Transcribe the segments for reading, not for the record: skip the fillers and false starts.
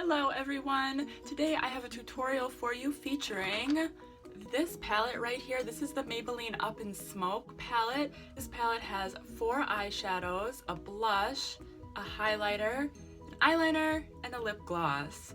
Hello everyone! Today I have a tutorial for you featuring this palette right here. This is the Maybelline Up in Smoke palette. This palette has 4 eyeshadows, a blush, a highlighter, an eyeliner, and a lip gloss.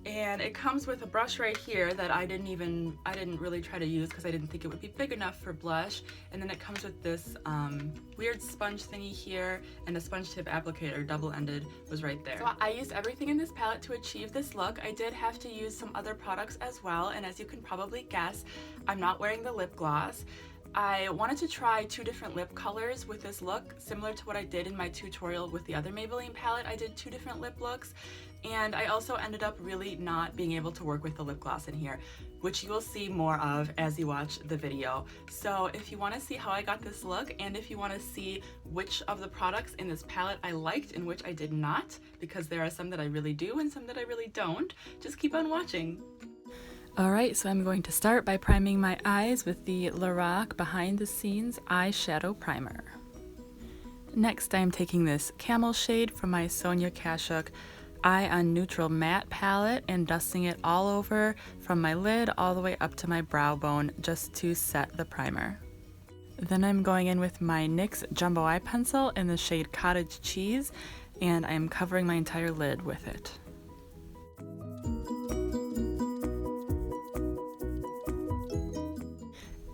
And it comes with a brush right here that I didn't really try to use because I didn't think it would be big enough for blush. And then it comes with this weird sponge thingy here, and a sponge tip applicator, double-ended, was right there. So I used everything in this palette to achieve this look. I did have to use some other products as well, and as you can probably guess, I'm not wearing the lip gloss. I wanted to try 2 different lip colors with this look, similar to what I did in my tutorial with the other Maybelline palette. I did 2 different lip looks, and I also ended up really not being able to work with the lip gloss in here, which you will see more of as you watch the video. So if you want to see how I got this look, and if you want to see which of the products in this palette I liked and which I did not, because there are some that I really do and some that I really don't, just keep on watching. Alright, so I'm going to start by priming my eyes with the Lorac Behind the Scenes Eyeshadow Primer. Next, I'm taking this Camel shade from my Sonia Kashuk Eye on Neutral Matte palette and dusting it all over from my lid all the way up to my brow bone just to set the primer. Then I'm going in with my NYX Jumbo Eye Pencil in the shade Cottage Cheese, and I'm covering my entire lid with it.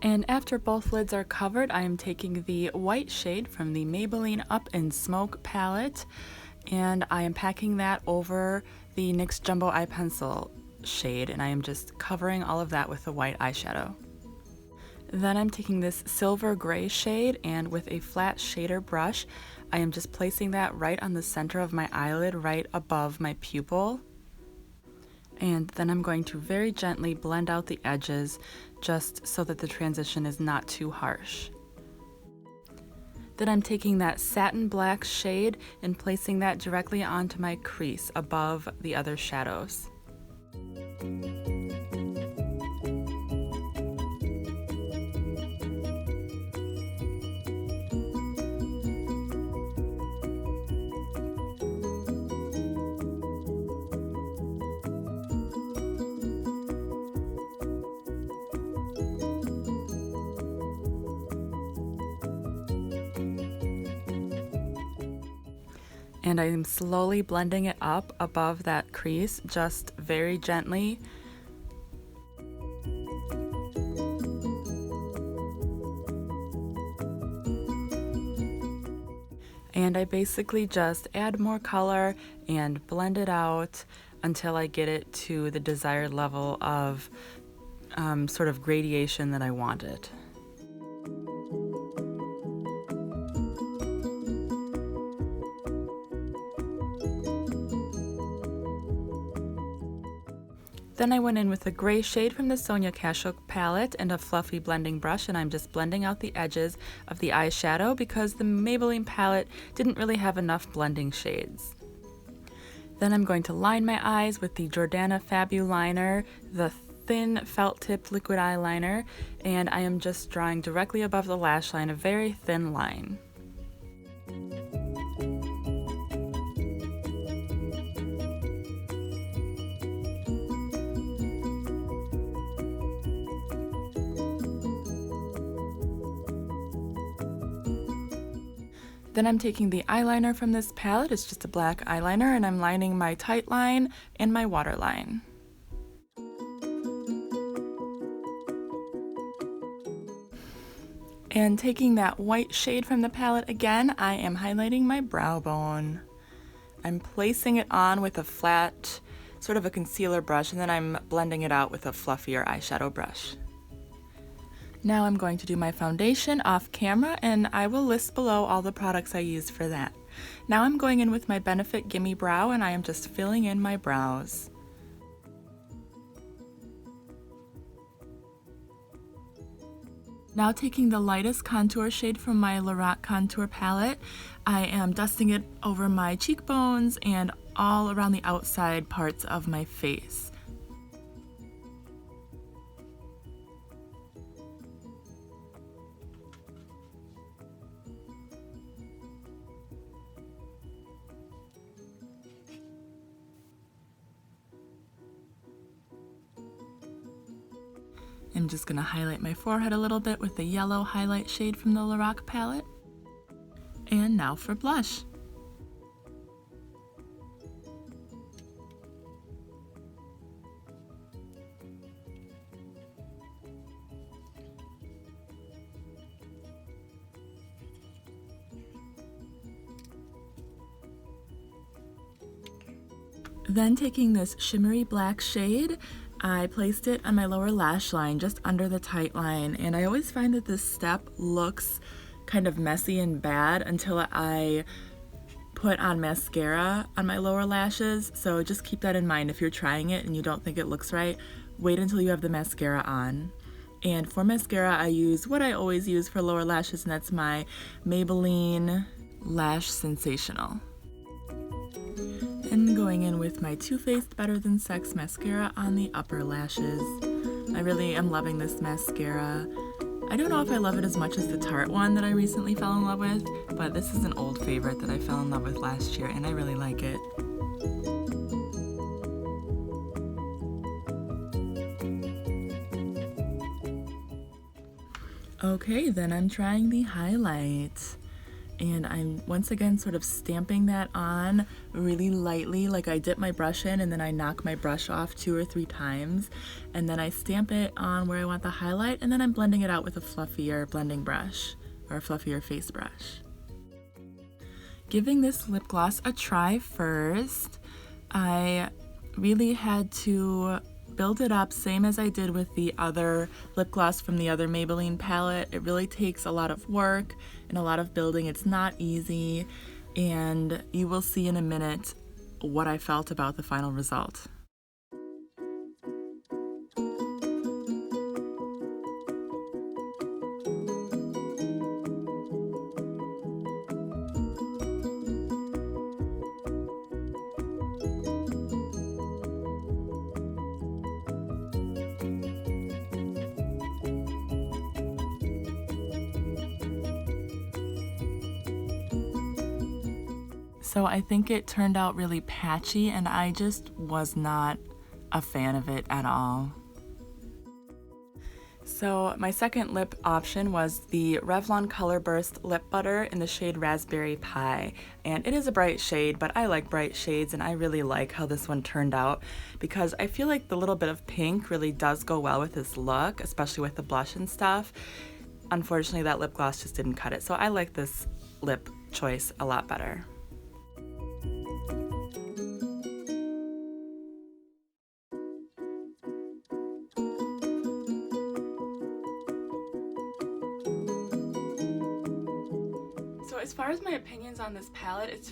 And after both lids are covered, I am taking the white shade from the Maybelline Up in Smoke palette, and I am packing that over the NYX Jumbo Eye Pencil shade, and I am just covering all of that with the white eyeshadow. Then I'm taking this silver gray shade, and with a flat shader brush, I am just placing that right on the center of my eyelid, right above my pupil. And then I'm going to very gently blend out the edges just so that the transition is not too harsh. Then I'm taking that satin black shade and placing that directly onto my crease above the other shadows. And I'm slowly blending it up above that crease, just very gently. And I basically just add more color and blend it out until I get it to the desired level of sort of gradation that I wanted. Then I went in with a gray shade from the Sonia Kashuk palette and a fluffy blending brush, and I'm just blending out the edges of the eyeshadow because the Maybelline palette didn't really have enough blending shades. Then I'm going to line my eyes with the Jordana Fabuliner, the thin felt-tipped liquid eyeliner, and I am just drawing directly above the lash line a very thin line. Then I'm taking the eyeliner from this palette, it's just a black eyeliner, and I'm lining my tight line and my waterline. And taking that white shade from the palette again, I am highlighting my brow bone. I'm placing it on with a flat, sort of a concealer brush, and then I'm blending it out with a fluffier eyeshadow brush. Now I'm going to do my foundation off camera, and I will list below all the products I used for that. Now I'm going in with my Benefit Gimme Brow, and I am just filling in my brows. Now taking the lightest contour shade from my Lorac contour palette, I am dusting it over my cheekbones and all around the outside parts of my face. I'm just gonna highlight my forehead a little bit with the yellow highlight shade from the Lorac palette. And now for blush. Then taking this shimmery black shade, I placed it on my lower lash line just under the tight line, and I always find that this step looks kind of messy and bad until I put on mascara on my lower lashes, so just keep that in mind if you're trying it and you don't think it looks right. Wait until you have the mascara on. And for mascara, I use what I always use for lower lashes, and that's my Maybelline Lash Sensational. And going in with my Too Faced Better Than Sex mascara on the upper lashes. I really am loving this mascara. I don't know if I love it as much as the Tarte one that I recently fell in love with, but this is an old favorite that I fell in love with last year, and I really like it. Okay, then I'm trying the highlight. And I'm once again sort of stamping that on really lightly, like I dip my brush in and then I knock my brush off 2 or 3 times, and then I stamp it on where I want the highlight, and then I'm blending it out with a fluffier blending brush or a fluffier face brush. Giving this lip gloss a try first, I really had to build it up same as I did with the other lip gloss from the other Maybelline palette. It really takes a lot of work and a lot of building. It's not easy, and you will see in a minute what I felt about the final result. So I think it turned out really patchy, and I just was not a fan of it at all. So my second lip option was the Revlon Color Burst Lip Butter in the shade Raspberry Pie. And it is a bright shade, but I like bright shades, and I really like how this one turned out because I feel like the little bit of pink really does go well with this look, especially with the blush and stuff. Unfortunately, that lip gloss just didn't cut it, so I like this lip choice a lot better. So as far as my opinions on this palette,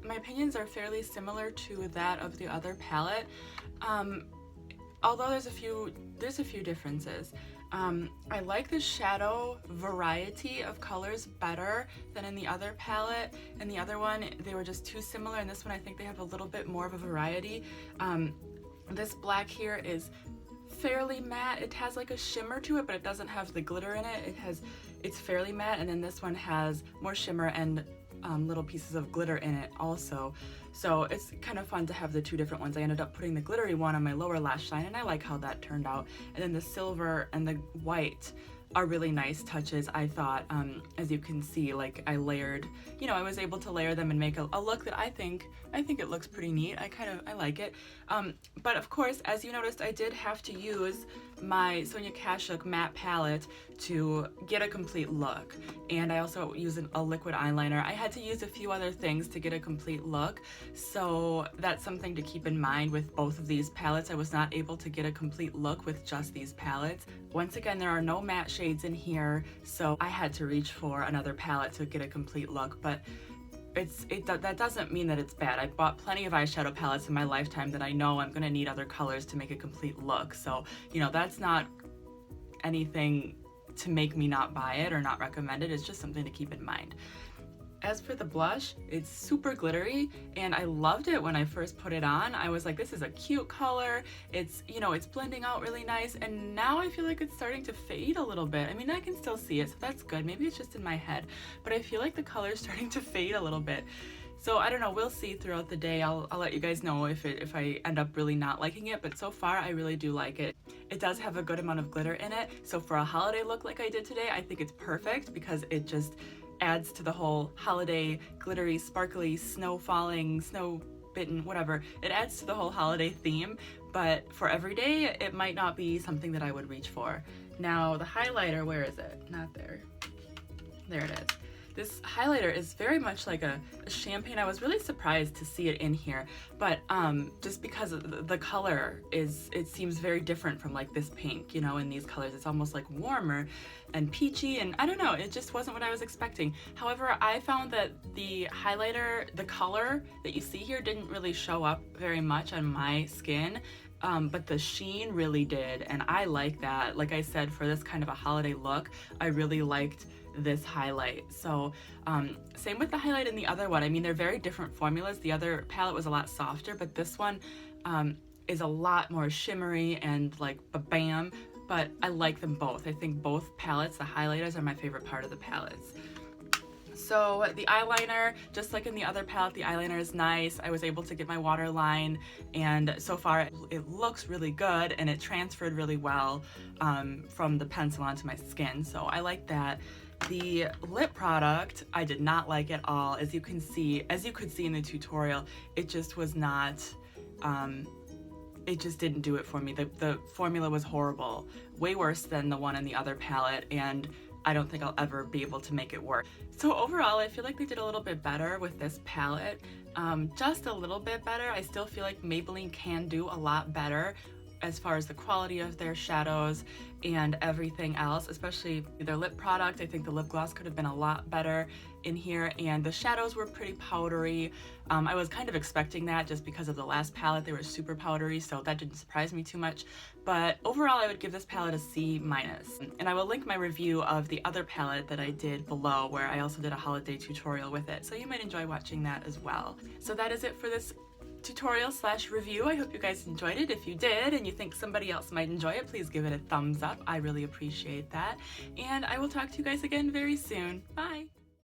my opinions are fairly similar to that of the other palette, although there's a few differences. I like the shadow variety of colors better than in the other palette. In the other one, they were just too similar. In this one, I think they have a little bit more of a variety. This black here is fairly matte. It has like a shimmer to it, but it doesn't have the glitter in it. It's fairly matte, and then this one has more shimmer and little pieces of glitter in it also. So it's kind of fun to have the two different ones. I ended up putting the glittery one on my lower lash line, and I like how that turned out. And then the silver and the white are really nice touches, I thought. As you can see, like I layered, I was able to layer them and make a look that I think it looks pretty neat. I like it. But of course, as you noticed, I did have to use my Sonia Kashuk matte palette to get a complete look. And I also used a liquid eyeliner. I had to use a few other things to get a complete look. So that's something to keep in mind with both of these palettes. I was not able to get a complete look with just these palettes. Once again, there are no matte shades in here, so I had to reach for another palette to get a complete look, but that doesn't mean that it's bad. I bought plenty of eyeshadow palettes in my lifetime that I know I'm gonna need other colors to make a complete look. So, that's not anything to make me not buy it or not recommend it. It's just something to keep in mind. As for the blush, it's super glittery, and I loved it when I first put it on. I was like, this is a cute color. It's, it's blending out really nice, and now I feel like it's starting to fade a little bit. I mean, I can still see it, so that's good. Maybe it's just in my head, but I feel like the color is starting to fade a little bit. So I don't know, we'll see throughout the day. I'll let you guys know if I end up really not liking it, but so far I really do like it. It does have a good amount of glitter in it, so for a holiday look like I did today, I think it's perfect because it just adds to the whole holiday glittery, sparkly, snow falling, snow bitten, whatever. It adds to the whole holiday theme, but for every day, it might not be something that I would reach for. Now the highlighter, where is it? Not there. There it is. This highlighter is very much like a champagne. I was really surprised to see it in here, but just because the color it seems very different from like this pink, you know, in these colors. It's almost like warmer and peachy, and I don't know, it just wasn't what I was expecting. However, I found that the highlighter, the color that you see here didn't really show up very much on my skin. But the sheen really did, and I like that. Like I said, for this kind of a holiday look, I really liked this highlight. So same with the highlight in the other one. I mean, they're very different formulas. The other palette was a lot softer, but this one is a lot more shimmery and like bam, but I like them both. I think both palettes, the highlighters, are my favorite part of the palettes. So the eyeliner, just like in the other palette, the eyeliner is nice. I was able to get my waterline, and so far it looks really good, and it transferred really well from the pencil onto my skin, so I like that. The lip product, I did not like at all. As you could see in the tutorial, it just was not, it just didn't do it for me. The formula was horrible, way worse than the one in the other palette, and I don't think I'll ever be able to make it work. So overall, I feel like they did a little bit better with this palette, just a little bit better. I still feel like Maybelline can do a lot better as far as the quality of their shadows and everything else, especially their lip product. I think the lip gloss could have been a lot better in here, and the shadows were pretty powdery. I was kind of expecting that just because of the last palette. They were super powdery, so that didn't surprise me too much. But overall, I would give this palette a C-. And I will link my review of the other palette that I did below, where I also did a holiday tutorial with it, so you might enjoy watching that as well. So that is it for this tutorial slash review. I hope you guys enjoyed it. If you did and you think somebody else might enjoy it, please give it a thumbs up. I really appreciate that. And I will talk to you guys again very soon. Bye!